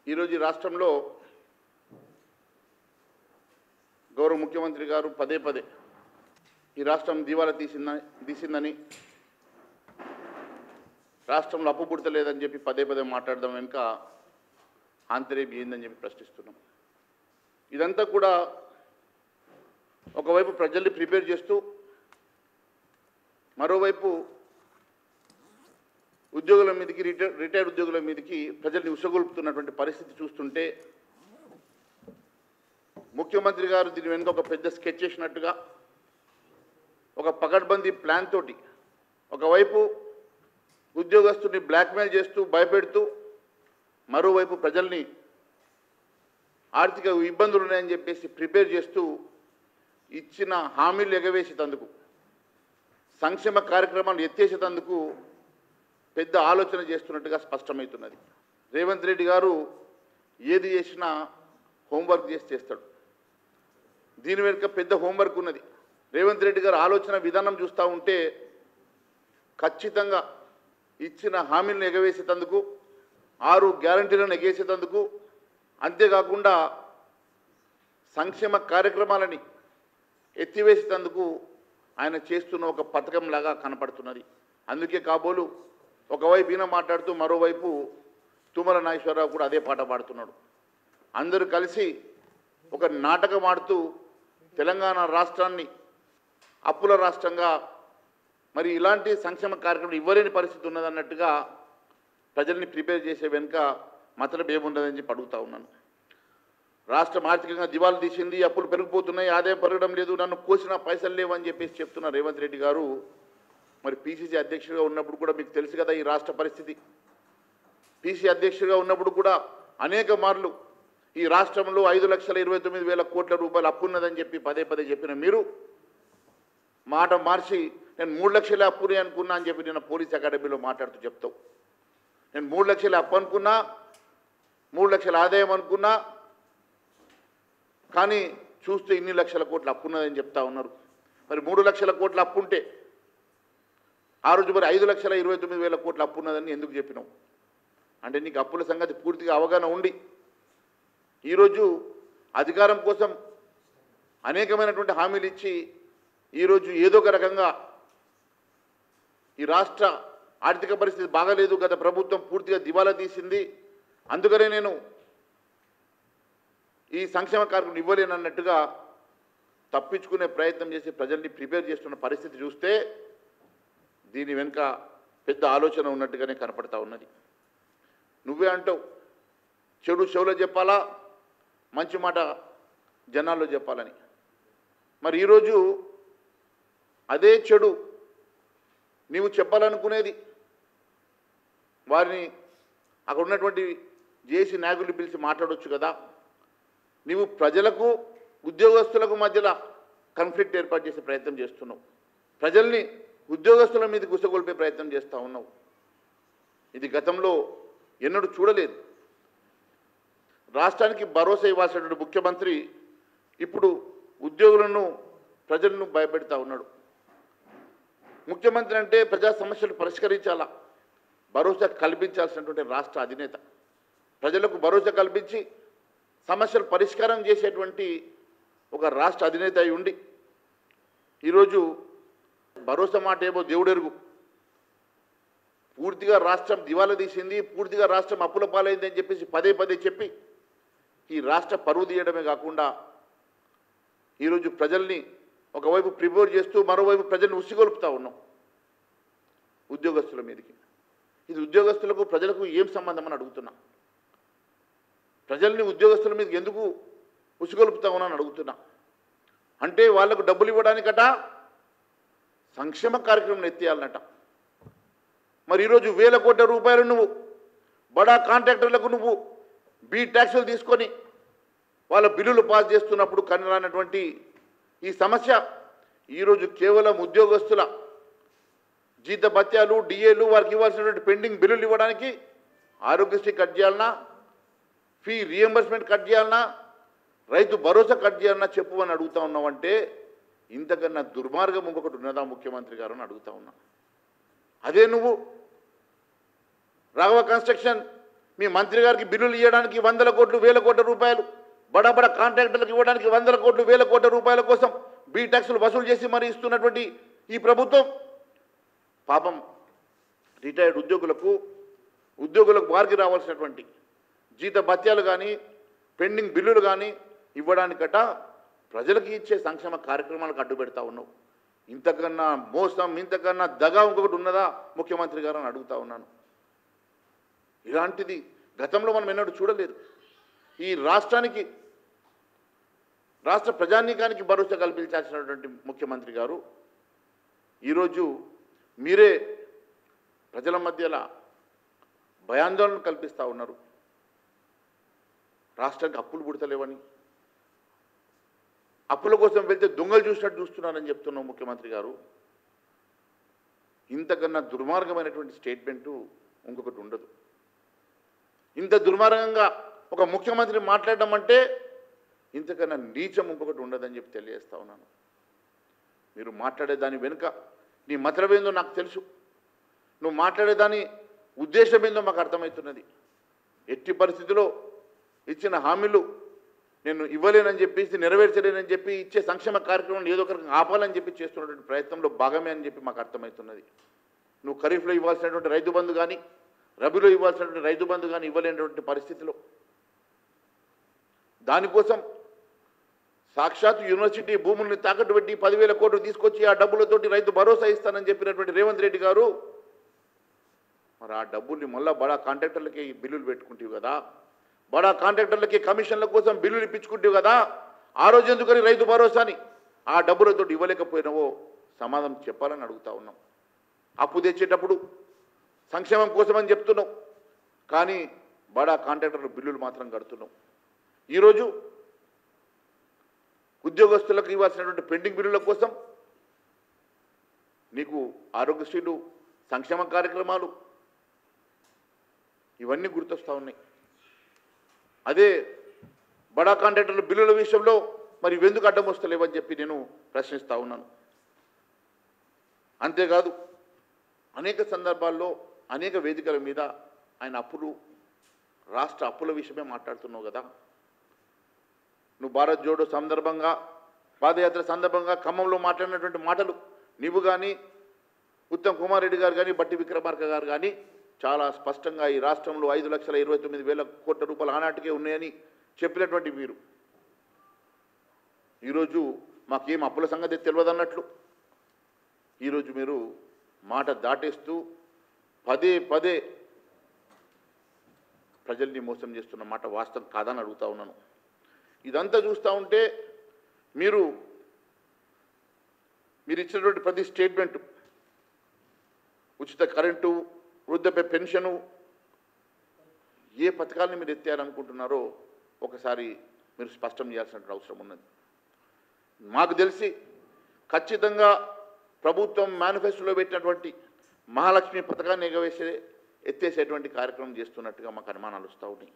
ఈరోజు ఈ రాష్ట్రంలో గౌరవ ముఖ్యమంత్రి గారు పదే పదే ఈ రాష్ట్రం దివాలా తీసిందని రాష్ట్రంలో అప్పు పుడతలేదని చెప్పి పదే పదే మాట్లాడడం వెనుక ఆంతర్యం ఏందని చెప్పి ప్రశ్నిస్తున్నాం. ఇదంతా కూడా ఒకవైపు ప్రజల్ని ప్రిపేర్ చేస్తూ మరోవైపు ఉద్యోగుల మీదకి రిటైర్డ్ ఉద్యోగుల మీదకి ప్రజల్ని ఉసగొల్పుతున్నటువంటి పరిస్థితి చూస్తుంటే ముఖ్యమంత్రి గారు దీని వెనుక ఒక పెద్ద స్కెచ్ చేసినట్టుగా ఒక పకడ్బందీ ప్లాన్ తోటి ఒకవైపు ఉద్యోగస్తుని బ్లాక్మెయిల్ చేస్తూ భయపెడుతూ మరోవైపు ప్రజల్ని ఆర్థిక ఇబ్బందులు ఉన్నాయని చెప్పేసి ప్రిపేర్ చేస్తూ ఇచ్చిన హామీలు ఎగవేసేందుకు సంక్షేమ కార్యక్రమాలు ఎత్తేసేందుకు పెద్ద ఆలోచన చేస్తున్నట్టుగా స్పష్టమవుతున్నది. రేవంత్ రెడ్డి గారు ఏది చేసినా హోంవర్క్ చేస్తాడు. దీని వెనుక పెద్ద హోంవర్క్ ఉన్నది. రేవంత్ రెడ్డి గారు ఆలోచన విధానం చూస్తూ ఉంటే ఖచ్చితంగా ఇచ్చిన హామీలను ఎగవేసేందుకు 6 గ్యారంటీలను ఎగేసేందుకు అంతేకాకుండా సంక్షేమ కార్యక్రమాలని ఎత్తివేసేందుకు ఆయన చేస్తున్న ఒక పథకంలాగా కనపడుతున్నది. అందుకే కాబోలు ఒకవైపు ఈయన మాట్లాడుతూ మరోవైపు తుమ్మల నాగేశ్వరరావు కూడా అదే పాట పాడుతున్నాడు. అందరూ కలిసి ఒక నాటకం ఆడుతూ తెలంగాణ రాష్ట్రాన్ని అప్పుల రాష్ట్రంగా మరి ఇలాంటి సంక్షేమ కార్యక్రమం ఇవ్వలేని పరిస్థితి ఉన్నదన్నట్టుగా ప్రజల్ని ప్రిపేర్ చేసే వెనుక మతలబు ఏముండదని చెప్పి అడుగుతూ ఉన్నాను. రాష్ట్రం ఆర్థికంగా దివాలా తీసింది, అప్పులు పెరిగిపోతున్నాయి, ఆదాయం పెరగడం లేదు, నన్ను కోసిన పైసలు లేవని చెప్పేసి చెప్తున్న రేవంత్ రెడ్డి గారు మరి పీసీసీ అధ్యక్షుడిగా ఉన్నప్పుడు కూడా మీకు తెలుసు కదా ఈ రాష్ట్ర పరిస్థితి. పీసీ అధ్యక్షుడిగా ఉన్నప్పుడు కూడా అనేక మార్లు ఈ రాష్ట్రంలో 5,29,000 కోట్ల రూపాయలు అప్పు ఉన్నదని చెప్పి పదే పదే చెప్పిన మీరు మాట మార్చి నేను 3 లక్షల అప్పుని అనుకున్నా అని చెప్పి నేను పోలీస్ అకాడమీలో మాట్లాడుతూ చెప్తావు. నేను 3 లక్షల అప్పు అనుకున్నా, 3 లక్షల ఆదాయం అనుకున్నా, కానీ చూస్తే ఇన్ని లక్షల కోట్ల అప్పు ఉన్నదని చెప్తా ఉన్నారు. మరి 3 లక్షల కోట్ల అప్పు ఉంటే ఆ రోజు మరి 5,29,000 కోట్ల అప్పు ఉన్నదని ఎందుకు చెప్పినావు? అంటే నీకు అప్పుల సంగతి పూర్తిగా అవగాహన ఉండి ఈరోజు అధికారం కోసం అనేకమైనటువంటి హామీలు ఇచ్చి ఈరోజు ఏదో ఒక రకంగా ఈ రాష్ట్ర ఆర్థిక పరిస్థితి బాగాలేదు, గత ప్రభుత్వం పూర్తిగా దివాలా తీసింది, అందుకనే నేను ఈ సంక్షేమ కార్యక్రమం ఇవ్వలేనన్నట్టుగా తప్పించుకునే ప్రయత్నం చేసి ప్రజల్ని ప్రిపేర్ చేస్తున్న పరిస్థితి చూస్తే దీని వెనుక పెద్ద ఆలోచన ఉన్నట్టుగానే కనపడతా ఉన్నది. నువ్వే అంటావు చెడు చెవులో చెప్పాలా, మంచి మాట జనాల్లో చెప్పాలని. మరి ఈరోజు అదే చెడు నీవు చెప్పాలనుకునేది వారిని అక్కడ ఉన్నటువంటి జేసీ నాయకులు పిలిచి మాట్లాడవచ్చు కదా. నీవు ప్రజలకు ఉద్యోగస్తులకు మధ్యలో కాన్ఫ్లిక్ట్ ఏర్పాటు చేసే ప్రయత్నం చేస్తున్నావు. ప్రజల్ని ఉద్యోగస్తుల మీద గుసగొల్పే ప్రయత్నం చేస్తూ ఉన్నావు. ఇది గతంలో ఎన్నడూ చూడలేదు. రాష్ట్రానికి భరోసా ఇవ్వాల్సినటువంటి ముఖ్యమంత్రి ఇప్పుడు ఉద్యోగులను ప్రజలను భయపెడతా ఉన్నాడు. ముఖ్యమంత్రి అంటే ప్రజా సమస్యలు పరిష్కరించాలా, భరోసా కల్పించాల్సినటువంటి రాష్ట్ర అధినేత. ప్రజలకు భరోసా కల్పించి సమస్యలు పరిష్కారం చేసేటువంటి ఒక రాష్ట్ర అధినేత అయి ఉండి ఈరోజు భరోసా మాట ఏమో దేవుడెరుగు, పూర్తిగా రాష్ట్రం దివాలా తీసింది, పూర్తిగా రాష్ట్రం అప్పుల పాలైంది అని చెప్పేసి పదే పదే చెప్పి ఈ రాష్ట్ర పరువు తీయడమే కాకుండా ఈరోజు ప్రజల్ని ఒకవైపు ప్రిపేర్ చేస్తూ మరోవైపు ప్రజల్ని ఉసిగొలుపుతూ ఉన్నాం ఉద్యోగస్తుల మీదకి. ఇది ఉద్యోగస్తులకు ప్రజలకు ఏం సంబంధం అని అడుగుతున్నా. ప్రజల్ని ఉద్యోగస్తుల మీదకి ఎందుకు ఉసిగొలుపుతా ఉన్నాను అడుగుతున్నా. అంటే వాళ్లకు డబ్బులు ఇవ్వడానికట సంక్షేమ కార్యక్రమం ఎత్తేయాలన్నట. మరి ఈరోజు 1,000 కోట్ల రూపాయలు నువ్వు బడా కాంట్రాక్టర్లకు నువ్వు బీ ట్యాక్సులు తీసుకొని వాళ్ళ బిల్లులు పాస్ చేస్తున్నప్పుడు కనరానటువంటి ఈ సమస్య ఈరోజు కేవలం ఉద్యోగస్తుల జీతభత్యాలు, డిఏలు, వారికి ఇవ్వాల్సినటువంటి పెండింగ్ బిల్లులు ఇవ్వడానికి ఆరోగ్యశ్రీ కట్ చేయాలన్నా, ఫీ రీఎంబర్స్మెంట్ కట్ చేయాలన్నా, రైతు భరోసా కట్ చేయాలన్నా చెప్పు అని అడుగుతా ఉన్నావంటే ఇంతకన్నా దుర్మార్గం ఇంకొకటి ఉన్నదా ముఖ్యమంత్రి గారు అని అడుగుతా ఉన్నా. అదే నువ్వు రాఘవ కన్స్ట్రక్షన్ మీ మంత్రి గారికి బిల్లులు ఇవ్వడానికి 100 కోట్లు 1000 కోట్ల రూపాయలు, బడా బడా కాంట్రాక్టర్లకు ఇవ్వడానికి 100 కోట్లు 1000 కోట్ల రూపాయల కోసం బీ ట్యాక్సులు వసూలు చేసి మరి ఇస్తున్నటువంటి ఈ ప్రభుత్వం పాపం రిటైర్డ్ ఉద్యోగులకు వారికి రావాల్సినటువంటి జీత భత్యాలు కానీ పెండింగ్ బిల్లులు కానీ ఇవ్వడానికట ప్రజలకు ఇచ్చే సంక్షేమ కార్యక్రమాలకు అడ్డు పెడతా ఉన్నావు. ఇంతకన్నా మోసం, ఇంతకన్నా దగా ఇంకొకటి ఉన్నదా ముఖ్యమంత్రి గారు అని అడుగుతా ఉన్నాను. ఇలాంటిది గతంలో మనం ఎన్నడూ చూడలేదు. ఈ రాష్ట్ర ప్రజానీకానికి భరోసా కల్పించాల్సినటువంటి ముఖ్యమంత్రి గారు ఈరోజు మీరే ప్రజల మధ్యలో భయాందోళన కల్పిస్తూ ఉన్నారు. రాష్ట్రానికి అప్పులు పుడతలేవని, అప్పుల కోసం వెళ్తే దొంగలు చూసినట్టు చూస్తున్నారని చెప్తున్నాం ముఖ్యమంత్రి గారు. ఇంతకన్నా దుర్మార్గమైనటువంటి స్టేట్మెంటు ఇంకొకటి ఉండదు. ఇంత దుర్మార్గంగా ఒక ముఖ్యమంత్రి మాట్లాడడం అంటే ఇంతకన్నా నీచం ఇంకొకటి ఉండదని చెప్పి తెలియజేస్తా ఉన్నాను. మీరు మాట్లాడేదాని వెనుక నీ మతలబేందో నాకు తెలుసు, నువ్వు మాట్లాడేదాని ఉద్దేశం ఏందో మాకు అర్థమవుతున్నది. ఎట్టి పరిస్థితిలో ఇచ్చిన హామీలు నేను ఇవ్వలేనని చెప్పేసి, నెరవేర్చలేనని చెప్పి, ఇచ్చే సంక్షేమ కార్యక్రమం ఏదో ఒక రకంగా ఆపాలని చెప్పి చేస్తున్నటువంటి ప్రయత్నంలో భాగమే అని చెప్పి మాకు అర్థమవుతున్నది. నువ్వు ఖరీఫ్లో ఇవ్వాల్సినటువంటి రైతు బంధు కానీ, రబీలో ఇవ్వాల్సినటువంటి రైతు బంధు కానీ ఇవ్వలేనటువంటి పరిస్థితిలో దానికోసం సాక్షాత్ యూనివర్సిటీ భూముల్ని తాకట్టు పెట్టి 10,000 కోట్లు తీసుకొచ్చి ఆ డబ్బులతోటి రైతు భరోసా ఇస్తానని చెప్పినటువంటి రేవంత్ రెడ్డి గారు మరి ఆ డబ్బుల్ని మళ్ళా బడా కాంట్రాక్టర్లకి బిల్లులు పెట్టుకుంటావు కదా, బడా కాంట్రాక్టర్లకి కమిషన్ల కోసం బిల్లులు ఇప్పించుకుంటావు కదా, ఆ రోజు ఎందుకని రైతు భరోసాని ఆ డబ్బులతో ఇవ్వలేకపోయినావో సమాధానం చెప్పాలని అడుగుతా ఉన్నాం. అప్పు తెచ్చేటప్పుడు సంక్షేమం కోసమని చెప్తున్నాం, కానీ బడా కాంట్రాక్టర్లు బిల్లులు మాత్రం కడుతున్నాం. ఈరోజు ఉద్యోగస్తులకు ఇవ్వాల్సినటువంటి పెండింగ్ బిల్లుల కోసం నీకు ఆరోగ్యశ్రీలు, సంక్షేమ కార్యక్రమాలు ఇవన్నీ గుర్తొస్తూ ఉన్నాయి. అదే బడా కాంట్రాక్టర్ల బిల్లుల విషయంలో మరి ఇవెందుకు అడ్డం వస్తలేవని చెప్పి నేను ప్రశ్నిస్తూ ఉన్నాను. అంతేకాదు అనేక సందర్భాల్లో అనేక వేదికల మీద ఆయన రాష్ట్ర అప్పుల విషయమే మాట్లాడుతున్నావు కదా. నువ్వు భారత్ జోడో సందర్భంగా, పాదయాత్ర సందర్భంగా ఖమ్మంలో మాట్లాడినటువంటి మాటలు నీవు కానీ, ఉత్తమ్ కుమార్ రెడ్డి గారు కానీ, బట్టి విక్రమార్క గారు కానీ చాలా స్పష్టంగా ఈ రాష్ట్రంలో 5,29,000 కోట్ల రూపాయలు ఆనాటికే ఉన్నాయని చెప్పినటువంటి మీరు ఈరోజు మాకేం అప్పుల సంగతి తెలియదన్నట్లు ఈరోజు మీరు మాట దాటేస్తూ పదే పదే ప్రజల్ని మోసం చేస్తున్న మాట వాస్తవం కాదని అడుగుతా ఉన్నాను. ఇదంతా చూస్తూ ఉంటే మీరు ఇచ్చినటువంటి ప్రతి స్టేట్మెంటు, ఉచిత కరెంటు, వృద్ధాప్య పెన్షను, ఏ పథకాలను మీరు ఎత్తేయాలనుకుంటున్నారో ఒకసారి మీరు స్పష్టం చేయాల్సిన అవసరం ఉన్నది. మాకు తెలిసి ఖచ్చితంగా ప్రభుత్వం మేనిఫెస్టోలో పెట్టినటువంటి మహాలక్ష్మి పథకాన్ని ఎత్తేసేటువంటి కార్యక్రమం చేస్తున్నట్టుగా మాకు అనుమానాలు వస్తూ ఉన్నాయి.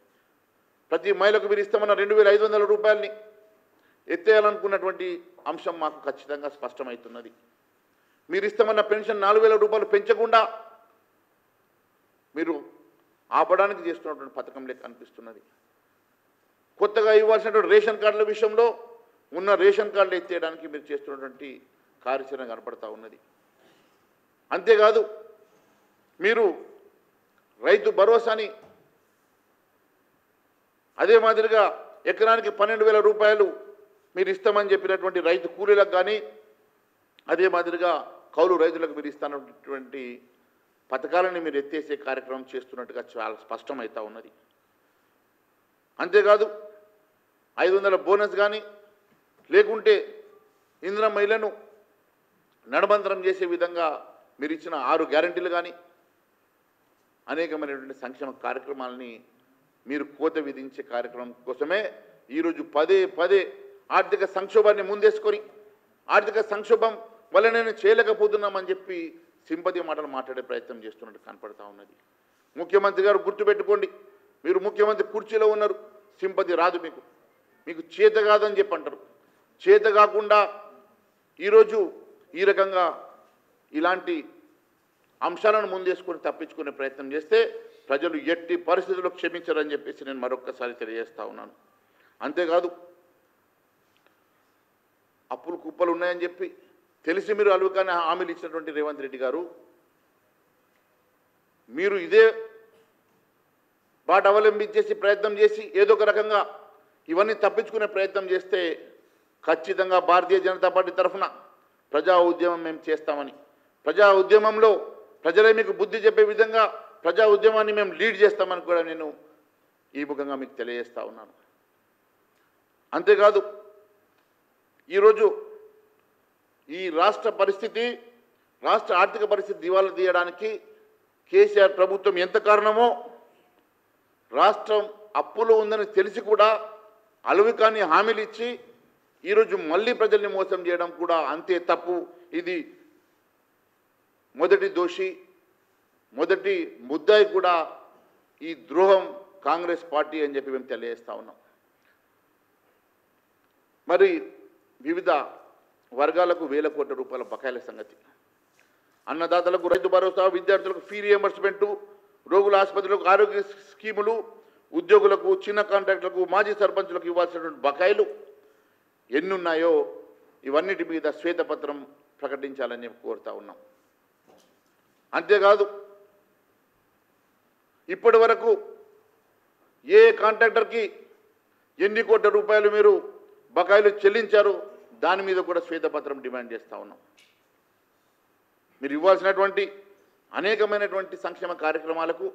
ప్రతి మహిళకు మీరు ఇస్తామన్న 2,500 రూపాయలని ఎత్తేయాలనుకున్నటువంటి అంశం మాకు ఖచ్చితంగా స్పష్టమవుతున్నది. మీరు ఇస్తామన్న పెన్షన్ 4,000 రూపాయలు పెంచకుండా మీరు ఆపడానికి చేస్తున్నటువంటి పథకం లెక్క అనిపిస్తున్నది. కొత్తగా ఇవ్వాల్సినటువంటి రేషన్ కార్డుల విషయంలో ఉన్న రేషన్ కార్డులు ఎత్తేయడానికి మీరు చేస్తున్నటువంటి కార్యాచరణ కనపడతా ఉన్నది. అంతేకాదు మీరు రైతు భరోసాని అదే మాదిరిగా ఎకరానికి 12,000 రూపాయలు మీరు ఇస్తామని చెప్పినటువంటి రైతు కూలీలకు కానీ, అదే మాదిరిగా కౌలు రైతులకు మీరు ఇస్తున్నటువంటి పథకాలని మీరు ఎత్తేసే కార్యక్రమం చేస్తున్నట్టుగా చాలా స్పష్టమవుతా ఉన్నది. అంతేకాదు 500 బోనస్ కానీ, లేకుంటే ఇందిరమ్మ ఇళ్లను నడబంతరం చేసే విధంగా మీరు ఇచ్చిన 6 గ్యారెంటీలు కానీ, అనేకమైనటువంటి సంక్షేమ కార్యక్రమాలని మీరు కోత విధించే కార్యక్రమం కోసమే ఈరోజు పదే పదే ఆర్థిక సంక్షోభాన్ని ముందేసుకొని, ఆర్థిక సంక్షోభం వల్ల నేను చేయలేకపోతున్నామని చెప్పి సింపతి మాటలు మాట్లాడే ప్రయత్నం చేస్తున్నట్టు కనపడతా ఉన్నది. ముఖ్యమంత్రి గారు గుర్తుపెట్టుకోండి, మీరు ముఖ్యమంత్రి కుర్చీలో ఉన్నారు, సింపతి రాదు మీకు చేత కాదని చెప్పి అంటారు. చేత కాకుండా ఈరోజు ఈ రకంగా ఇలాంటి అంశాలను ముందేసుకొని తప్పించుకునే ప్రయత్నం చేస్తే ప్రజలు ఎట్టి పరిస్థితుల్లో క్షమించరని చెప్పేసి నేను మరొక్కసారి తెలియజేస్తా ఉన్నాను. అంతేకాదు అప్పులు కుప్పలు ఉన్నాయని చెప్పి తెలిసి మీరు అలువుకానే హామీలు ఇచ్చినటువంటి రేవంత్ రెడ్డి గారు మీరు ఇదే బాట అవలంబించేసి ప్రయత్నం చేసి ఏదో ఒక రకంగా ఇవన్నీ తప్పించుకునే ప్రయత్నం చేస్తే ఖచ్చితంగా భారతీయ జనతా పార్టీ తరఫున ప్రజా ఉద్యమం మేము చేస్తామని, ప్రజా ఉద్యమంలో ప్రజలే మీకు బుద్ధి చెప్పే విధంగా ప్రజా ఉద్యమాన్ని మేము లీడ్ చేస్తామని కూడా నేను ఈ ముఖంగా మీకు తెలియజేస్తా ఉన్నాను. అంతేకాదు ఈరోజు ఈ రాష్ట్ర పరిస్థితి, రాష్ట్ర ఆర్థిక పరిస్థితి దివాలా తీయడానికి కేసీఆర్ ప్రభుత్వం ఎంత కారణమో, రాష్ట్రం అప్పులో ఉందని తెలిసి కూడా అలవికాని హామీలు ఇచ్చి ఈరోజు మళ్ళీ ప్రజల్ని మోసం చేయడం కూడా అంతే తప్పు. ఇది మొదటి దోషి, మొదటి ముద్దాయి కూడా ఈ ద్రోహం కాంగ్రెస్ పార్టీ అని చెప్పి మేము తెలియజేస్తా ఉన్నాం. మరి వివిధ వర్గాలకు వేల కోట్ల రూపాయల బకాయిల సంగతి, అన్నదాతలకు రైతు భరోసా, విద్యార్థులకు ఫీ రియంబర్స్మెంటు, రోగుల ఆసుపత్రులకు ఆరోగ్య స్కీములు, ఉద్యోగులకు, చిన్న కాంట్రాక్టులకు, మాజీ సర్పంచులకు ఇవ్వాల్సినటువంటి బకాయిలు ఎన్నున్నాయో ఇవన్నిటి మీద శ్వేతపత్రం ప్రకటించాలని కోరుతా ఉన్నాం. అంతేకాదు ఇప్పటి వరకు ఏ కాంట్రాక్టర్కి ఎన్ని కోట్ల రూపాయలు మీరు బకాయిలు చెల్లించారు దాని మీద కూడా శ్వేతపత్రం డిమాండ్ చేస్తూ ఉన్నాం. మీరు ఇవ్వాల్సినటువంటి అనేకమైనటువంటి సంక్షేమ కార్యక్రమాలకు,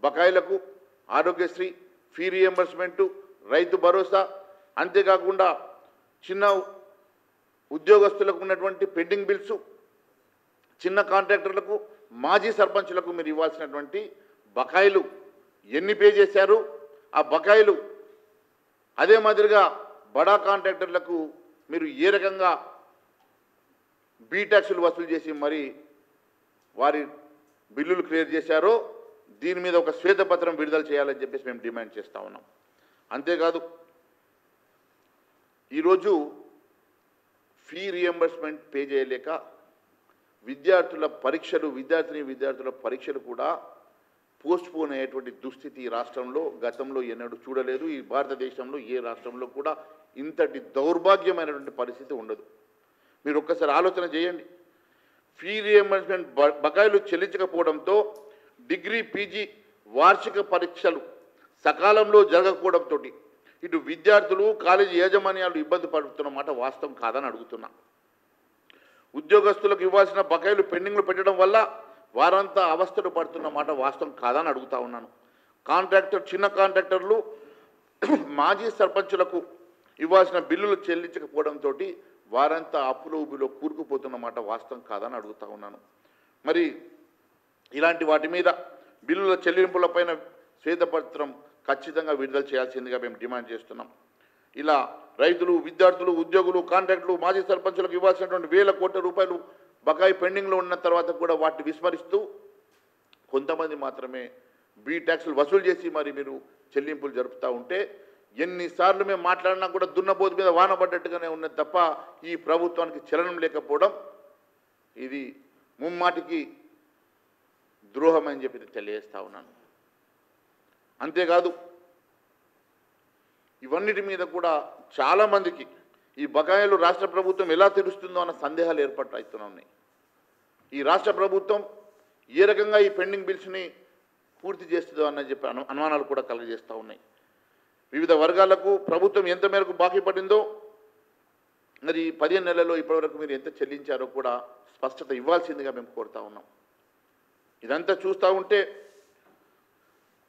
బకాయిలకు, ఆరోగ్యశ్రీ, ఫీ రియంబర్స్మెంటు, రైతు భరోసా, అంతేకాకుండా చిన్న ఉద్యోగస్తులకు ఉన్నటువంటి పెండింగ్ బిల్సు, చిన్న కాంట్రాక్టర్లకు, మాజీ సర్పంచులకు మీరు ఇవ్వాల్సినటువంటి బకాయిలు ఎన్ని పే చేశారు, ఆ బకాయిలు అదే మాదిరిగా బడా కాంట్రాక్టర్లకు మీరు ఏ రకంగా బీ ట్యాక్సులు వసూలు చేసి మరి వారి బిల్లులు క్లియర్ చేశారో దీని మీద ఒక శ్వేతపత్రం విడుదల చేయాలని చెప్పేసి మేము డిమాండ్ చేస్తూ ఉన్నాం. అంతేకాదు ఈరోజు ఫీ రియంబర్స్మెంట్ పే చేయలేక విద్యార్థుల పరీక్షలు కూడా పోస్ట్పోన్ అయ్యేటువంటి దుస్థితి రాష్ట్రంలో గతంలో ఎన్నడూ చూడలేదు. ఈ భారతదేశంలో ఏ రాష్ట్రంలో కూడా ఇంతటి దౌర్భాగ్యమైనటువంటి పరిస్థితి ఉండదు. మీరు ఒక్కసారి ఆలోచన చేయండి. ఫీ రియంబర్స్మెంట్ బకాయిలు చెల్లించకపోవడంతో డిగ్రీ, పీజీ వార్షిక పరీక్షలు సకాలంలో జరగకపోవడంతో ఇటు విద్యార్థులు, కాలేజీ యాజమాన్యాలు ఇబ్బంది పడుతున్న మాట వాస్తవం కాదని అడుగుతున్నా. ఉద్యోగస్తులకు ఇవ్వాల్సిన బకాయిలు పెండింగ్లు పెట్టడం వల్ల వారంతా అవస్థలు పడుతున్న మాట వాస్తవం కాదని అడుగుతా ఉన్నాను. చిన్న కాంట్రాక్టర్లు, మాజీ సర్పంచులకు ఇవ్వాల్సిన బిల్లులు చెల్లించకపోవడంతో వారంతా అప్పుల ఊబిలో కూరుకుపోతున్న మాట వాస్తవం కాదని అడుగుతా ఉన్నాను. మరి ఇలాంటి వాటి మీద బిల్లుల చెల్లింపులపైన శ్వేతపత్రం ఖచ్చితంగా విడుదల చేయాల్సిందిగా మేము డిమాండ్ చేస్తున్నాం. ఇలా రైతులు, విద్యార్థులు, ఉద్యోగులు, కాంట్రాక్టులు, మాజీ సర్పంచులకు ఇవ్వాల్సినటువంటి వేల కోట్ల రూపాయలు బకాయి పెండింగ్లో ఉన్న తర్వాత కూడా వాటిని విస్మరిస్తూ కొంతమంది మాత్రమే బీ ట్యాక్సులు వసూలు చేసి మరి మీరు చెల్లింపులు జరుపుతూ ఉంటే ఎన్నిసార్లు మేము మాట్లాడినా కూడా దున్నపోతు మీద వాన పడ్డట్టుగానే ఉన్నది తప్ప ఈ ప్రభుత్వానికి చలనం లేకపోవడం ఇది ముమ్మాటికి ద్రోహం అని చెప్పి తెలియజేస్తా ఉన్నాను. అంతేకాదు ఇవన్నిటి మీద కూడా చాలామందికి ఈ బకాయిలు రాష్ట్ర ప్రభుత్వం ఎలా తీరుస్తుందో అన్న సందేహాలు ఏర్పడుతున్నాయి. ఈ రాష్ట్ర ప్రభుత్వం ఏ రకంగా ఈ పెండింగ్ బిల్స్ని పూర్తి చేస్తుందో అన్న చెప్పి అనుమానాలు కూడా కలుగజేస్తూ ఉన్నాయి. వివిధ వర్గాలకు ప్రభుత్వం ఎంత మేరకు బాకీ పడిందో మరి 15 నెలల్లో ఇప్పటివరకు మీరు ఎంత చెల్లించారో కూడా స్పష్టత ఇవ్వాల్సిందిగా మేము కోరుతా ఉన్నాం. ఇదంతా చూస్తూ ఉంటే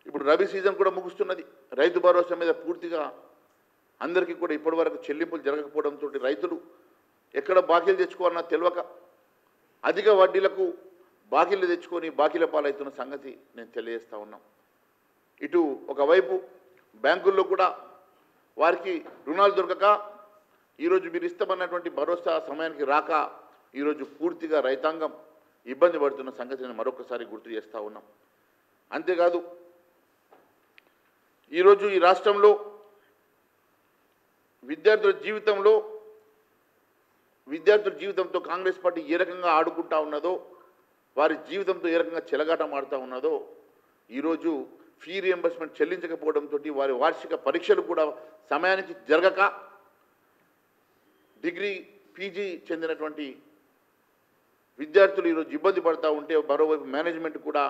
ఇప్పుడు రబీ సీజన్ కూడా ముగుస్తున్నది. రైతు భరోసా మీద పూర్తిగా అందరికీ కూడా ఇప్పటివరకు చెల్లింపులు జరగకపోవడంతో రైతులు ఎక్కడ బాకీలు తెచ్చుకోవాలన్నా తెలియక అధిక వడ్డీలకు బాకీలు తెచ్చుకొని బాకీల పాలవుతున్న సంగతి నేను తెలియజేస్తూ ఉన్నాం. ఇటు ఒకవైపు బ్యాంకుల్లో కూడా వారికి రుణాలు దొరకక ఈరోజు మీరు ఇస్తామన్నటువంటి భరోసా సమయానికి రాక ఈరోజు పూర్తిగా రైతాంగం ఇబ్బంది పడుతున్న సంగతి నేను మరొకసారి గుర్తు చేస్తూ ఉన్నాం. అంతేకాదు ఈరోజు ఈ రాష్ట్రంలో విద్యార్థుల జీవితంతో కాంగ్రెస్ పార్టీ ఏ రకంగా ఆడుకుంటా ఉన్నదో, వారి జీవితంతో ఏ రకంగా చెలగాటం ఆడుతూ ఉన్నదో ఈరోజు ఫీ రియంబర్స్మెంట్ చెల్లించకపోవడంతో వారి వార్షిక పరీక్షలు కూడా సమయానికి జరగక డిగ్రీ పీజీ చెందినటువంటి విద్యార్థులు ఈరోజు ఇబ్బంది పడుతూ ఉంటే మరోవైపు మేనేజ్మెంట్ కూడా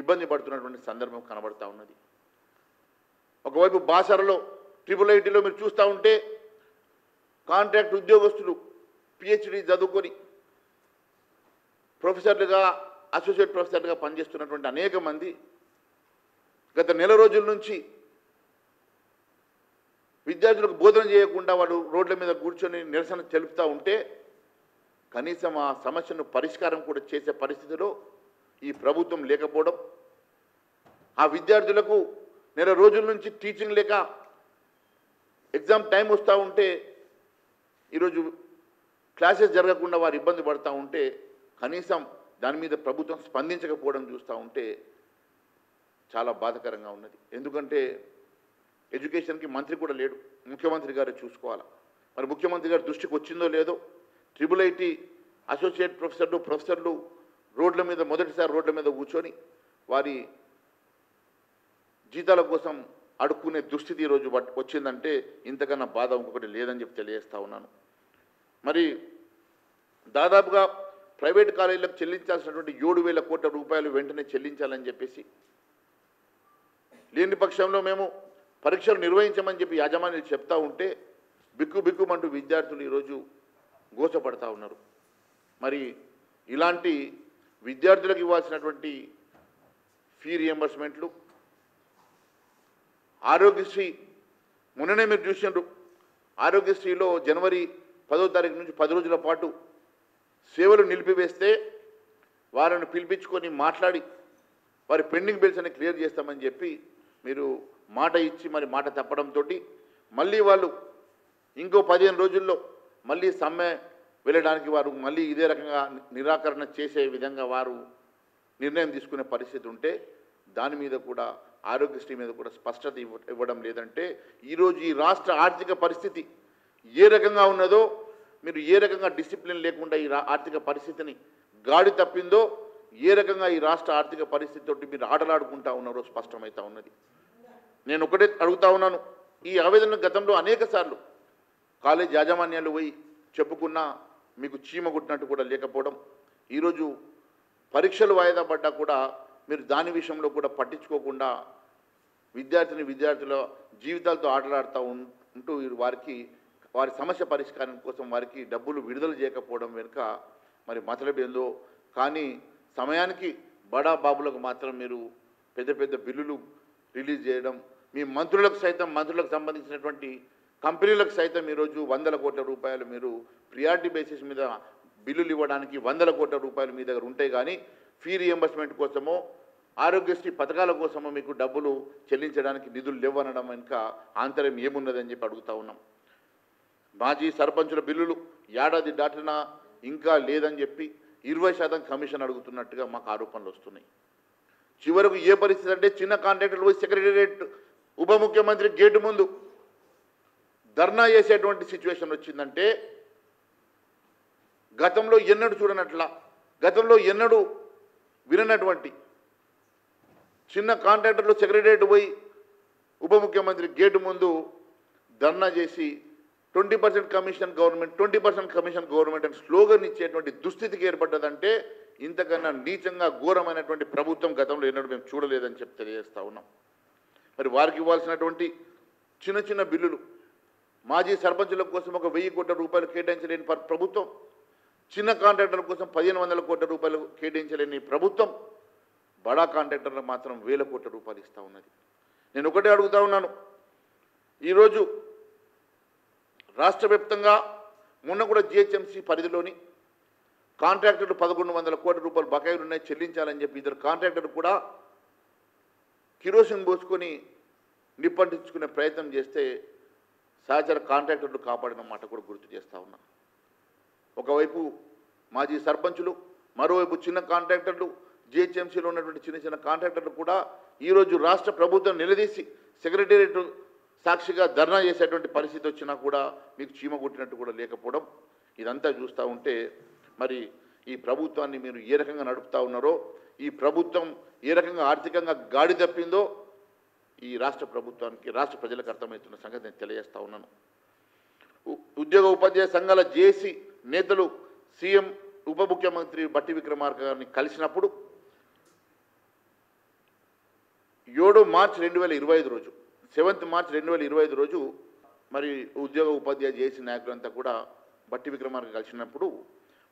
ఇబ్బంది పడుతున్నటువంటి సందర్భం కనబడతా ఉన్నది. ఒకవైపు బాసరలో IIITలో మీరు చూస్తూ ఉంటే కాంట్రాక్ట్ ఉద్యోగస్తులు పిహెచ్డి చదువుకొని ప్రొఫెసర్లుగా అసోసియేట్ ప్రొఫెసర్లుగా పనిచేస్తున్నటువంటి అనేక మంది గత నెల రోజుల నుంచి విద్యార్థులకు బోధన చేయకుండా వాళ్ళు రోడ్ల మీద కూర్చొని నిరసన తెలుపుతూ ఉంటే కనీసం ఆ సమస్యను పరిష్కారం కూడా చేసే పరిస్థితిలో ఈ ప్రభుత్వం లేకపోవడం, ఆ విద్యార్థులకు నెల రోజుల నుంచి టీచింగ్ లేక ఎగ్జామ్ టైం వస్తూ ఉంటే ఈరోజు క్లాసెస్ జరగకుండా వారు ఇబ్బంది పడుతూ ఉంటే కనీసం దాని మీద ప్రభుత్వం స్పందించకపోవడం చూస్తూ ఉంటే చాలా బాధాకరంగా ఉన్నది. ఎందుకంటే ఎడ్యుకేషన్కి మంత్రి కూడా లేడు, ముఖ్యమంత్రి గారు చూసుకోవాలి. మరి ముఖ్యమంత్రి గారి దృష్టికి వచ్చిందో లేదో IIIT అసోసియేట్ ప్రొఫెసర్లు రోడ్ల మీద మొదటిసారి రోడ్ల మీద కూర్చొని వారి జీతాల కోసం అడుక్కునే దుస్థితి ఈరోజు వచ్చిందంటే ఇంతకన్నా బాధ ఇంకొకటి లేదని చెప్పి తెలియజేస్తా ఉన్నాను. మరి దాదాపుగా ప్రైవేట్ కాలేజీలకు చెల్లించాల్సినటువంటి 7,000 కోట్ల రూపాయలు వెంటనే చెల్లించాలని చెప్పేసి, లేని పక్షంలో మేము పరీక్షలు నిర్వహించమని చెప్పి యాజమాన్యాలు చెప్తా ఉంటే బిక్కుమంటూ విద్యార్థులు ఈరోజు గోచపడతా ఉన్నారు. మరి ఇలాంటి విద్యార్థులకు ఇవ్వాల్సినటువంటి ఫీ రియంబర్స్మెంట్లు, ఆరోగ్యశ్రీ మొన్ననే మీరు చూసినారు, ఆరోగ్యశ్రీలో జనవరి 10వ తారీఖు నుంచి 10 రోజుల పాటు సేవలు నిలిపివేస్తే వారిని పిలిపించుకొని మాట్లాడి వారి పెండింగ్ బిల్స్ అని క్లియర్ చేస్తామని చెప్పి మీరు మాట ఇచ్చి మరి మాట తప్పడంతో మళ్ళీ వాళ్ళు ఇంకో 15 రోజుల్లో మళ్ళీ సమ్మె వెళ్ళడానికి వారు మళ్ళీ ఇదే రకంగా నిరాకరణ చేసే విధంగా వారు నిర్ణయం తీసుకునే పరిస్థితి ఉంటే దాని మీద కూడా ఆరోగ్యశ్రీ మీద కూడా స్పష్టత ఇవ్వడం లేదంటే ఈరోజు ఈ రాష్ట్ర ఆర్థిక పరిస్థితి ఏ రకంగా ఉన్నదో, మీరు ఏ రకంగా డిసిప్లిన్ లేకుండా ఈ ఆర్థిక పరిస్థితిని గాడి తప్పిందో, ఏ రకంగా ఈ రాష్ట్ర ఆర్థిక పరిస్థితితోటి మీరు ఆటలాడుకుంటా ఉన్నారో స్పష్టమవుతా ఉన్నది. నేను ఒకటే అడుగుతా ఉన్నాను, ఈ ఆవేదన గతంలో అనేక సార్లు కాలేజ్ యాజమాన్యాలు పోయి చెప్పుకున్నా మీకు చీమ కొట్టినట్టు కూడా లేకపోవడం, ఈరోజు పరీక్షలు వాయిదా పడ్డా కూడా మీరు దాని విషయంలో కూడా పట్టించుకోకుండా విద్యార్థుల జీవితాలతో ఆటలాడుతూ ఉంటూ వారి సమస్య పరిష్కారం కోసం వారికి డబ్బులు విడుదల చేయకపోవడం వెనుక మరి మతలబేందో. కానీ సమయానికి బడా బాబులకు మాత్రం మీరు పెద్ద బిల్లులు రిలీజ్ చేయడం, మీ మంత్రులకు సంబంధించినటువంటి కంపెనీలకు సైతం ఈరోజు 100 కోట్ల రూపాయలు మీరు ప్రియారిటీ బేసిస్ మీద బిల్లులు ఇవ్వడానికి 100 కోట్ల రూపాయలు మీ దగ్గర ఉంటాయి. కానీ ఫీ రియంబర్స్మెంట్ కోసమో ఆరోగ్యశ్రీ పథకాల కోసమో మీకు డబ్బులు చెల్లించడానికి నిధులు లేవనడం వెనుక ఆంతర్యం ఏమున్నదని చెప్పి అడుగుతా ఉన్నాం. మాజీ సర్పంచుల బిల్లులు ఏడాది దాటినా ఇంకా లేదని చెప్పి 20% కమిషన్ అడుగుతున్నట్టుగా మాకు ఆరోపణలు వస్తున్నాయి. చివరకు ఏ పరిస్థితి అంటే చిన్న కాంట్రాక్టర్లు పోయి సెక్రటేరియట్ ఉప ముఖ్యమంత్రి గేటు ముందు ధర్నా చేసేటువంటి సిచ్యువేషన్ వచ్చిందంటే గతంలో ఎన్నడూ విననటువంటి చిన్న కాంట్రాక్టర్లు సెక్రటేరియట్ పోయి ఉప ముఖ్యమంత్రి గేటు ముందు ధర్నా చేసి 20% కమిషన్ గవర్నమెంట్ అని స్లోగన్ ఇచ్చేటువంటి దుస్థితికి ఏర్పడ్డదంటే ఇంతకన్నా నీచంగా ఘోరమైనటువంటి ప్రభుత్వం గతంలో ఎన్నడూ మేము చూడలేదని చెప్పి తెలియజేస్తా ఉన్నాం. మరి వారికి ఇవ్వాల్సినటువంటి చిన్న బిల్లులు, మాజీ సర్పంచుల కోసం ఒక 1000 కోట్ల రూపాయలు కేటాయించలేని ప్రభుత్వం, చిన్న కాంట్రాక్టర్ల కోసం 1500 కోట్ల రూపాయలు కేటాయించలేని ప్రభుత్వం బడా కాంట్రాక్టర్లకు మాత్రం 1000 కోట్ల రూపాయలు ఇస్తూ ఉన్నది. నేను ఒకటే అడుగుతా ఉన్నాను, ఈరోజు రాష్ట్ర వ్యాప్తంగా మొన్న కూడా GHMC పరిధిలోని కాంట్రాక్టర్లు 1100 కోట్ల రూపాయలు బకాయిలు ఉన్నాయి చెల్లించాలని చెప్పి ఇద్దరు కాంట్రాక్టర్లు కూడా కిరోసిన్ పోసుకొని నిప్పంటించుకునే ప్రయత్నం చేస్తే సహచర కాంట్రాక్టర్లు కాపాడిన మాట కూడా గుర్తు చేస్తూ ఉన్నా. ఒకవైపు మాజీ సర్పంచులు, మరోవైపు చిన్న కాంట్రాక్టర్లు, GHMCలో ఉన్నటువంటి చిన్న కాంట్రాక్టర్లు కూడా ఈరోజు రాష్ట్ర ప్రభుత్వం నిలదీసి సెక్రటేరియట్ సాక్షిగా ధర్నా చేసేటువంటి పరిస్థితి వచ్చినా కూడా మీకు చీమ కొట్టినట్టు కూడా లేకపోవడం, ఇదంతా చూస్తూ ఉంటే మరి ఈ ప్రభుత్వాన్ని మీరు ఏ రకంగా నడుపుతా ఉన్నారో, ఈ ప్రభుత్వం ఏ రకంగా ఆర్థికంగా గాడి తప్పిందో ఈ రాష్ట్ర ప్రభుత్వానికి, రాష్ట్ర ప్రజలకు అర్థమవుతున్న సంగతి నేను తెలియజేస్తా ఉన్నాను. ఉద్యోగ ఉపాధ్యాయ సంఘాల జేఏసీ నేతలు సీఎం ఉప ముఖ్యమంత్రి బట్టి విక్రమార్క గారిని కలిసినప్పుడు 7 మార్చి 2025 రోజు 7th మార్చ్ 2025 రోజు మరి ఉద్యోగ ఉపాధ్యాయ జేఏసీ నాయకులంతా కూడా బట్టి విక్రమార్క కలిసినప్పుడు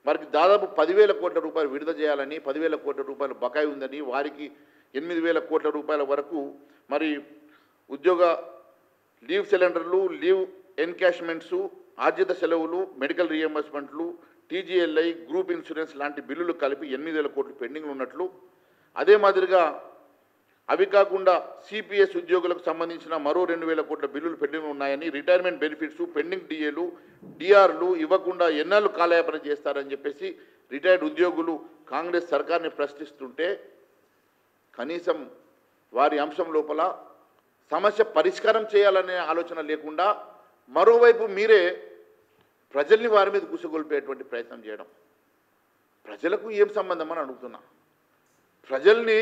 వారికి దాదాపు 10,000 కోట్ల రూపాయలు విడుదల చేయాలని, 10,000 కోట్ల రూపాయలు బకాయి ఉందని, వారికి 8,000 కోట్ల రూపాయల వరకు మరి ఉద్యోగ లీవ్ సిలిండర్లు, లీవ్ ఎన్కాష్మెంట్స్, ఆర్జిత సెలవులు, మెడికల్ రీఎంబర్స్మెంట్లు, టీజీఎల్ఐ, గ్రూప్ ఇన్సూరెన్స్ లాంటి బిల్లులు కలిపి 8,000 కోట్లు పెండింగ్లు ఉన్నట్లు, అదే మాదిరిగా అవి కాకుండా సిపిఎస్ ఉద్యోగులకు సంబంధించిన మరో 2,000 కోట్ల బిల్లులు పెండింగ్ ఉన్నాయని, రిటైర్మెంట్ బెనిఫిట్స్, పెండింగ్ డిఏలు, డిఆర్లు ఇవ్వకుండా ఎన్నాళ్ళు కాలయాపన చేస్తారని చెప్పేసి రిటైర్డ్ ఉద్యోగులు కాంగ్రెస్ సర్కార్ని ప్రశ్నిస్తుంటే కనీసం వారి అంశం లోపల సమస్య పరిష్కారం చేయాలనే ఆలోచన లేకుండా మరోవైపు మీరే ప్రజల్ని వారి మీద గుసగొల్పేటువంటి ప్రయత్నం చేయడం, ప్రజలకు ఏం సంబంధం అని అడుగుతున్నా. ప్రజల్ని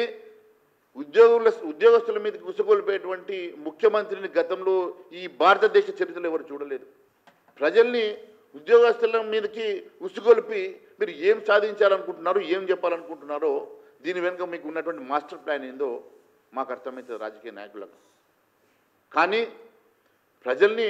ఉద్యోగస్తుల మీద గుసగొల్పేటువంటి ముఖ్యమంత్రిని గతంలో ఈ భారతదేశ చరిత్రలో ఎవరు చూడలేదు. ప్రజల్ని ఉద్యోగస్తుల మీదకి ఉసుగొల్పి మీరు ఏం సాధించాలనుకుంటున్నారో, ఏం చెప్పాలనుకుంటున్నారో దీని వెనుక మీకు ఉన్నటువంటి మాస్టర్ ప్లాన్ ఏందో మాకు అర్థమవుతుంది రాజకీయ నాయకులకు. కానీ ప్రజల్ని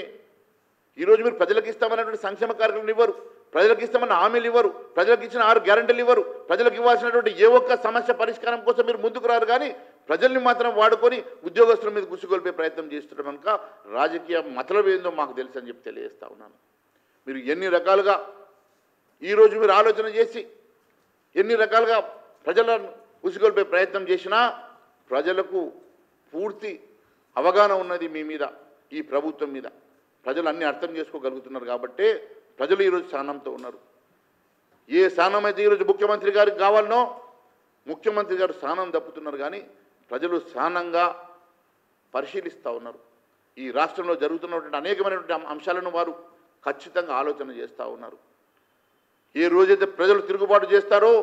ఈరోజు మీరు ప్రజలకు ఇస్తామన్నటువంటి సంక్షేమ కార్యక్రమాలు ఇవ్వరు, ప్రజలకు ఇస్తామన్న హామీలు ఇవ్వరు, ప్రజలకు ఇచ్చిన 6 గ్యారెంటీలు ఇవ్వరు, ప్రజలకు ఇవ్వాల్సినటువంటి ఏ ఒక్క సమస్య పరిష్కారం కోసం మీరు ముందుకు రారు. కానీ ప్రజల్ని మాత్రం వాడుకొని ఉద్యోగస్తుల మీద గుసిగొల్పే ప్రయత్నం చేస్తున్నారు కనుక రాజకీయ మతలబు ఏందో మాకు తెలుసు అని చెప్పి తెలియజేస్తా ఉన్నాను. మీరు ఎన్ని రకాలుగా ఈరోజు మీరు ఆలోచన చేసి ఎన్ని రకాలుగా ప్రజలను గుసిగొల్పే ప్రయత్నం చేసినా ప్రజలకు పూర్తి అవగాహన ఉన్నది మీ మీద, ఈ ప్రభుత్వం మీద. ప్రజలు అన్నీ అర్థం చేసుకోగలుగుతున్నారు కాబట్టి ప్రజలు ఈరోజు స్థానంతో ఉన్నారు. ఏ స్థానం అయితే ఈరోజు ముఖ్యమంత్రి గారికి కావాలనో ముఖ్యమంత్రి గారు స్థానం తప్పుతున్నారు. కానీ ప్రజలు స్థానంగా పరిశీలిస్తూ ఉన్నారు. ఈ రాష్ట్రంలో జరుగుతున్నటువంటి అనేకమైనటువంటి అంశాలను వారు ఖచ్చితంగా ఆలోచన చేస్తూ ఉన్నారు. ఏ రోజైతే ప్రజలు తిరుగుబాటు చేస్తారో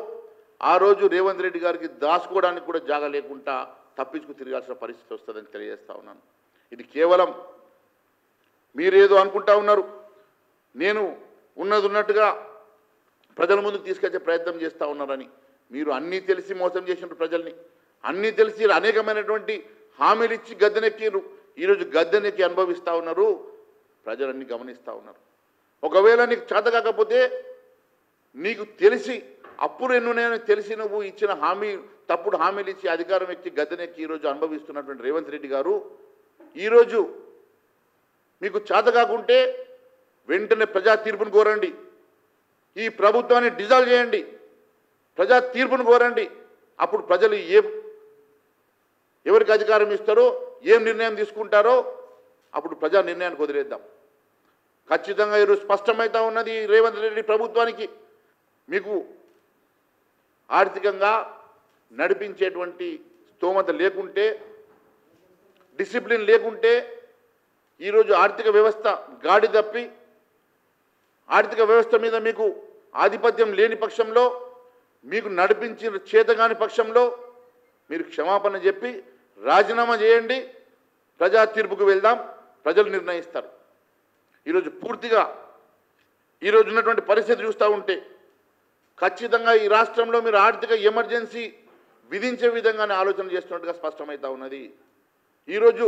ఆ రోజు రేవంత్ రెడ్డి గారికి దాచుకోవడానికి కూడా జాగా లేకుండా తప్పించుకు తిరగాల్సిన పరిస్థితి వస్తుందని తెలియజేస్తా ఉన్నాను. ఇది కేవలం మీరేదో అనుకుంటా ఉన్నారు, నేను ఉన్నది ఉన్నట్టుగా ప్రజల ముందుకు తీసుకొచ్చే ప్రయత్నం చేస్తూ ఉన్నారని. మీరు అన్నీ తెలిసి మోసం చేసినట్టు ప్రజల్ని, అన్నీ తెలిసి అనేకమైనటువంటి హామీలు ఇచ్చి గద్దెనెక్కిరు. ఈరోజు గద్దెనెక్కి అనుభవిస్తూ ఉన్నారు, ప్రజలన్నీ గమనిస్తూ ఉన్నారు. ఒకవేళ నీకు చేత కాకపోతే నీకు తెలిసి అప్పుడు ఎన్నున్నాయని తెలిసి నువ్వు ఇచ్చిన హామీ తప్పుడు హామీలు ఇచ్చి అధికారం ఎక్కి గద్దెనెక్కి ఈరోజు అనుభవిస్తున్నటువంటి రేవంత్ రెడ్డి గారు ఈరోజు మీకు చేత కాకుంటే వెంటనే ప్రజా తీర్పును కోరండి, ఈ ప్రభుత్వాన్ని డిజాల్వ్ చేయండి, ప్రజా తీర్పును కోరండి. అప్పుడు ప్రజలు ఎవరికి అధికారం ఇస్తారో, ఏం నిర్ణయం తీసుకుంటారో అప్పుడు ప్రజా నిర్ణయానికి వదిలేద్దాం. ఖచ్చితంగా ఈరోజు స్పష్టమవుతా ఉన్నది రేవంత్ రెడ్డి ప్రభుత్వానికి, మీకు ఆర్థికంగా నడిపించేటువంటి స్తోమత లేకుంటే, డిసిప్లిన్ లేకుంటే ఈరోజు ఆర్థిక వ్యవస్థ గాడి తప్పి ఆర్థిక వ్యవస్థ మీద మీకు ఆధిపత్యం లేని పక్షంలో, మీకు నడిపించిన చేతగాని పక్షంలో మీరు క్షమాపణ చెప్పి రాజీనామా చేయండి, ప్రజా తీర్పుకు వెళ్దాం, ప్రజలు నిర్ణయిస్తారు. ఈరోజు పూర్తిగా ఈరోజు ఉన్నటువంటి పరిస్థితి చూస్తూ ఉంటే ఖచ్చితంగా ఈ రాష్ట్రంలో మీరు ఆర్థిక ఎమర్జెన్సీ విధించే విధంగానే ఆలోచన చేస్తున్నట్టుగా స్పష్టమవుతా ఉన్నది. ఈరోజు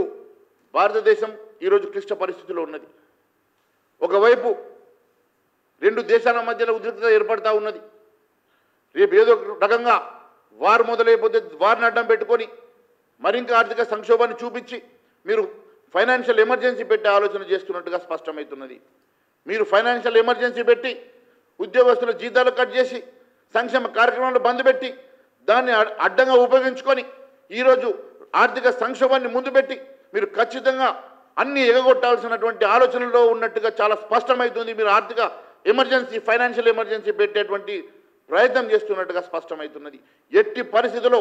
భారతదేశం ఈరోజు క్లిష్ట పరిస్థితిలో ఉన్నది. ఒకవైపు 2 దేశాల మధ్యలో ఉద్రిక్తత ఏర్పడతా ఉన్నది. రేపు ఏదో రకంగా వారు మొదలైపోతే వారిని అడ్డం పెట్టుకొని మరింక ఆర్థిక సంక్షోభాన్ని చూపించి మీరు ఫైనాన్షియల్ ఎమర్జెన్సీ పెట్టే ఆలోచన చేస్తున్నట్టుగా స్పష్టమవుతున్నది. మీరు ఫైనాన్షియల్ ఎమర్జెన్సీ పెట్టి ఉద్యోగస్తుల జీతాలు కట్ చేసి సంక్షేమ కార్యక్రమాలు బంద్ పెట్టి దాన్ని అడ్డంగా ఉపయోగించుకొని ఈరోజు ఆర్థిక సంక్షోభాన్ని ముందు పెట్టి మీరు ఖచ్చితంగా అన్ని ఎగగొట్టాల్సినటువంటి ఆలోచనలో ఉన్నట్టుగా చాలా స్పష్టమవుతుంది. మీరు ఆర్థిక ఎమర్జెన్సీ, ఫైనాన్షియల్ ఎమర్జెన్సీ పెట్టేటువంటి ప్రయత్నం చేస్తున్నట్టుగా స్పష్టమవుతున్నది. ఎట్టి పరిస్థితుల్లో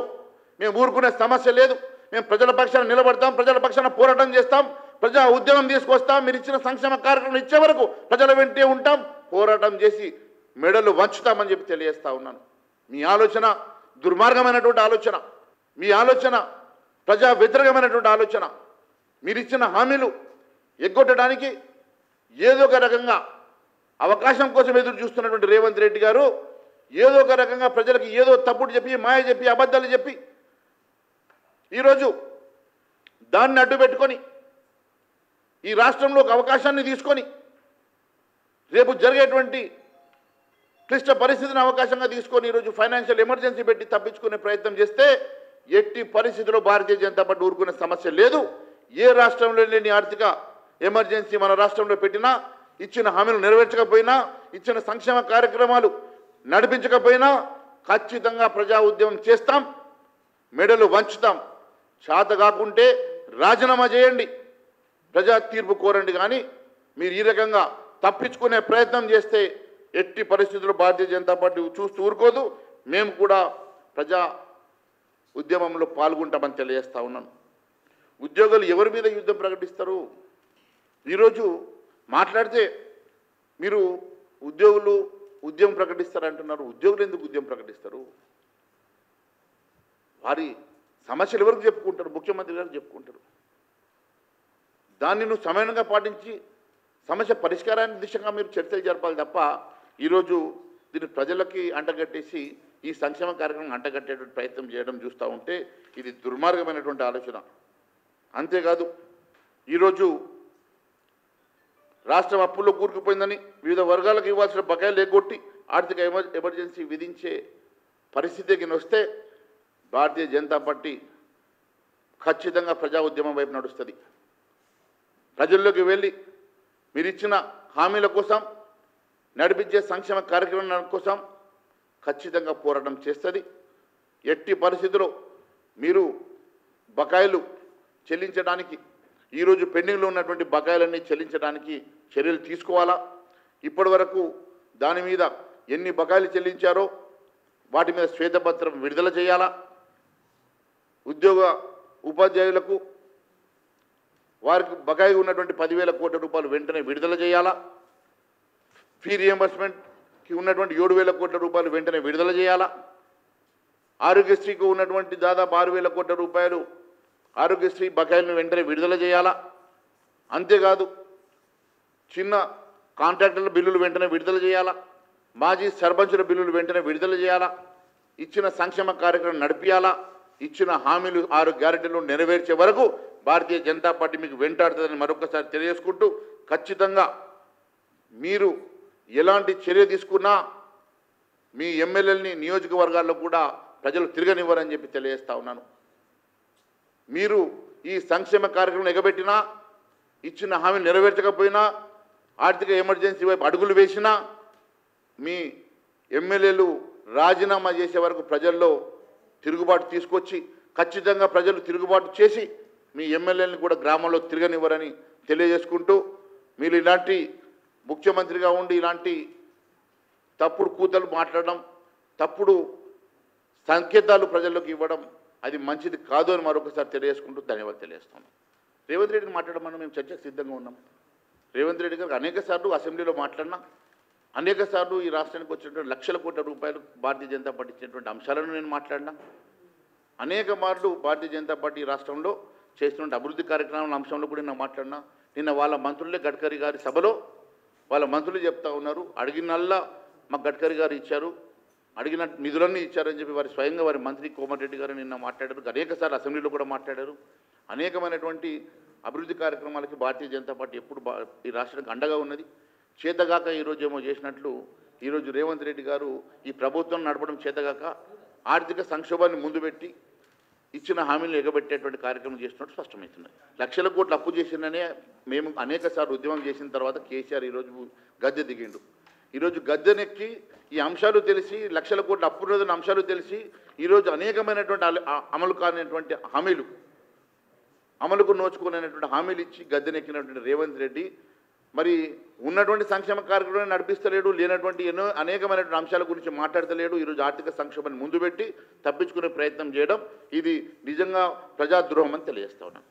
మేము ఊరుకునే సమస్య లేదు. మేము ప్రజల పక్షాన నిలబడతాం, ప్రజల పక్షాన పోరాటం చేస్తాం, ప్రజా ఉద్యమం తీసుకొస్తాం. మీరు ఇచ్చిన సంక్షేమ కార్యక్రమం ఇచ్చే వరకు ప్రజల వెంటే ఉంటాం, పోరాటం చేసి మెడలు వంచుతామని చెప్పి తెలియజేస్తా ఉన్నాను. మీ ఆలోచన దుర్మార్గమైనటువంటి ఆలోచన. మీ ఆలోచన ప్రజా వ్యతిరేకమైనటువంటి ఆలోచన. మీరు ఇచ్చిన హామీలు ఎగ్గొట్టడానికి ఏదో ఒక రకంగా అవకాశం కోసం ఎదురు చూస్తున్నటువంటి రేవంత్ రెడ్డి గారు ఏదో ఒక రకంగా ప్రజలకు ఏదో తప్పుడు చెప్పి మాయ చెప్పి అబద్ధాలు చెప్పి ఈరోజు దాన్ని అడ్డు పెట్టుకొని ఈ రాష్ట్రంలో ఒక అవకాశాన్ని తీసుకొని రేపు జరిగేటువంటి క్లిష్ట పరిస్థితిని అవకాశంగా తీసుకొని ఈరోజు ఫైనాన్షియల్ ఎమర్జెన్సీ పెట్టి తప్పించుకునే ప్రయత్నం చేస్తే ఎట్టి పరిస్థితుల్లో భారతీయ జనతా పార్టీ ఊరుకునే సమస్య లేదు. ఏ రాష్ట్రంలో లేని ఆర్థిక ఎమర్జెన్సీ మన రాష్ట్రంలో పెట్టినా, ఇచ్చిన హామీలు నెరవేర్చకపోయినా, ఇచ్చిన సంక్షేమ కార్యక్రమాలు నడిపించకపోయినా ఖచ్చితంగా ప్రజా ఉద్యమం చేస్తాం, మెడలు వంచుతాం. చేత కాకుంటే రాజీనామా చేయండి, ప్రజా తీర్పు కోరండి. కానీ మీరు ఈ రకంగా తప్పించుకునే ప్రయత్నం చేస్తే ఎట్టి పరిస్థితుల్లో భారతీయ జనతా పార్టీ చూస్తూ ఊరుకోదు. మేము కూడా ప్రజా ఉద్యమంలో పాల్గొంటామని తెలియజేస్తా ఉన్నాను. ఉద్యోగులు ఎవరి మీద యుద్ధం ప్రకటిస్తారు? ఈరోజు మాట్లాడితే మీరు ఉద్యోగులు ఉద్యమం ప్రకటిస్తారంటున్నారు. ఉద్యోగులు ఎందుకు ఉద్యమం ప్రకటిస్తారు? వారి సమస్యలు ఎవరికి చెప్పుకుంటారు? ముఖ్యమంత్రి గారికి చెప్పుకుంటారు. దాన్ని నువ్వు సమయంగా పాటించి సమస్య పరిష్కారాన్ని దిశగా మీరు చర్చలు జరపాలి తప్ప ఈరోజు దీన్ని ప్రజలకి అంటగట్టేసి ఈ సంక్షేమ కార్యక్రమం అంటగట్టేటువంటి ప్రయత్నం చేయడం చూస్తూ ఉంటే ఇది దుర్మార్గమైనటువంటి ఆలోచన. అంతేకాదు ఈరోజు రాష్ట్రం అప్పుల్లో కూరుకుపోయిందని వివిధ వర్గాలకు ఇవ్వాల్సిన బకాయిలు ఎగ్గొట్టి ఆర్థిక ఎమర్జెన్సీ విధించే పరిస్థితికి వస్తే భారతీయ జనతా పార్టీ ఖచ్చితంగా ప్రజా ఉద్యమం వైపు నడుస్తుంది. ప్రజల్లోకి వెళ్ళి మీరు ఇచ్చిన హామీల కోసం, నడిపించే సంక్షేమ కార్యక్రమాల కోసం ఖచ్చితంగా పోరాటం చేస్తుంది. ఎట్టి పరిస్థితుల్లో మీరు బకాయిలు చెల్లించడానికి, ఈరోజు పెండింగ్లో ఉన్నటువంటి బకాయిలన్నీ చెల్లించడానికి చర్యలు తీసుకోవాలా. ఇప్పటి వరకు దాని మీద ఎన్ని బకాయిలు చెల్లించారో వాటి మీద శ్వేతపత్రం విడుదల చేయాలా. ఉద్యోగ ఉపాధ్యాయులకు వారికి బకాయి ఉన్నటువంటి 10,000 కోట్ల రూపాయలు వెంటనే విడుదల చేయాలా. ఫీ రియంబర్స్మెంట్కి ఉన్నటువంటి 7,000 కోట్ల రూపాయలు వెంటనే విడుదల చేయాలా. ఆరోగ్యశ్రీకి ఉన్నటువంటి దాదాపు 6,000 కోట్ల రూపాయలు ఆరోగ్యశ్రీ బకాయిలను వెంటనే విడుదల చేయాలా. అంతేకాదు చిన్న కాంట్రాక్టర్ల బిల్లులు వెంటనే విడుదల చేయాలా. మాజీ సర్పంచుల బిల్లులు వెంటనే విడుదల చేయాలా. ఇచ్చిన సంక్షేమ కార్యక్రమం నడిపియాలా. ఇచ్చిన హామీలు 6 గ్యారెంటీలు నెరవేర్చే వరకు భారతీయ జనతా పార్టీ మీకు వెంటాడుతుందని మరొకసారి తెలియజేసుకుంటూ, ఖచ్చితంగా మీరు ఎలాంటి చర్య తీసుకున్నా మీ ఎమ్మెల్యేలని నియోజకవర్గాల్లో కూడా ప్రజలు తిరగనివ్వరని చెప్పి తెలియజేస్తా ఉన్నాను. మీరు ఈ సంక్షేమ కార్యక్రమం ఎగబెట్టినా, ఇచ్చిన హామీలు నెరవేర్చకపోయినా, ఆర్థిక ఎమర్జెన్సీ వైపు అడుగులు వేసినా మీ ఎమ్మెల్యేలు రాజీనామా చేసే వరకు ప్రజల్లో తిరుగుబాటు తీసుకొచ్చి ఖచ్చితంగా ప్రజలు తిరుగుబాటు చేసి మీ ఎమ్మెల్యేలను కూడా గ్రామంలో తిరగనివ్వరని తెలియజేసుకుంటూ, మీరు ఇలాంటి ముఖ్యమంత్రిగా ఉండి ఇలాంటి తప్పుడు కూతలు మాట్లాడడం, తప్పుడు సంకేతాలు ప్రజల్లోకి ఇవ్వడం అది మంచిది కాదు అని మరొకసారి తెలియజేసుకుంటూ ధన్యవాదాలు తెలియజేస్తున్నాం. రేవంత్ రెడ్డిని మాట్లాడమని మేము చర్చకు సిద్ధంగా ఉన్నాం. రేవంత్ రెడ్డి గారికి అనేక సార్లు అసెంబ్లీలో మాట్లాడినా, అనేక సార్లు ఈ రాష్ట్రానికి వచ్చినటువంటి లక్షల కోట్ల రూపాయలు భారతీయ జనతా పార్టీ ఇచ్చినటువంటి అంశాలను నేను మాట్లాడినా, అనేక మార్లు భారతీయ జనతా పార్టీ రాష్ట్రంలో చేస్తున్న అభివృద్ధి కార్యక్రమాల అంశంలో కూడా నేను మాట్లాడినా. నిన్న వాళ్ళ మంత్రులే గడ్కరీ గారి సభలో వాళ్ళ మంత్రులు చెప్తా ఉన్నారు, అడిగినల్లా మాకు గడ్కరీ గారు ఇచ్చారు, అడిగిన నిధులన్నీ ఇచ్చారని చెప్పి వారి స్వయంగా వారి మంత్రి కోమటిరెడ్డి గారు నిన్న మాట్లాడారు. అనేకసార్లు అసెంబ్లీలో కూడా మాట్లాడారు. అనేకమైనటువంటి అభివృద్ధి కార్యక్రమాలకి భారతీయ జనతా పార్టీ ఎప్పుడు ఈ రాష్ట్రానికి అండగా ఉన్నది. చేతగాక ఈరోజు ఏమో చేసినట్లు ఈరోజు రేవంత్ రెడ్డి గారు ఈ ప్రభుత్వం నడపడం చేతగాక ఆర్థిక సంక్షోభాన్ని ముందు పెట్టి ఇచ్చిన హామీలు ఎగబెట్టేటువంటి కార్యక్రమం చేసినట్టు స్పష్టమవుతుంది. లక్షల కోట్లు అప్పు చేసిందనే మేము అనేక సార్లు ఉద్యమం చేసిన తర్వాత కేసీఆర్ ఈరోజు గద్దె దిగిండు. ఈరోజు గద్దెనెక్కి ఈ అంశాలు తెలిసి లక్షల కోట్ల అప్పు ఉన్నదన్న అంశాలు తెలిసి ఈరోజు అనేకమైనటువంటి అమలు కానిటువంటి హామీలు, అమలుకు నోచుకునేటువంటి హామీలు ఇచ్చి గద్దెనెక్కినటువంటి రేవంత్ రెడ్డి మరి ఉన్నటువంటి సంక్షేమ కార్యక్రమాన్ని నడిపిస్తలేడు, లేనటువంటి ఎన్నో అనేకమైనటువంటి అంశాల గురించి మాట్లాడతలేడు. ఈరోజు ఆర్థిక సంక్షోభాన్ని ముందు పెట్టి తప్పించుకునే ప్రయత్నం చేయడం ఇది నిజంగా ప్రజాద్రోహం అని తెలియజేస్తా ఉన్నాను.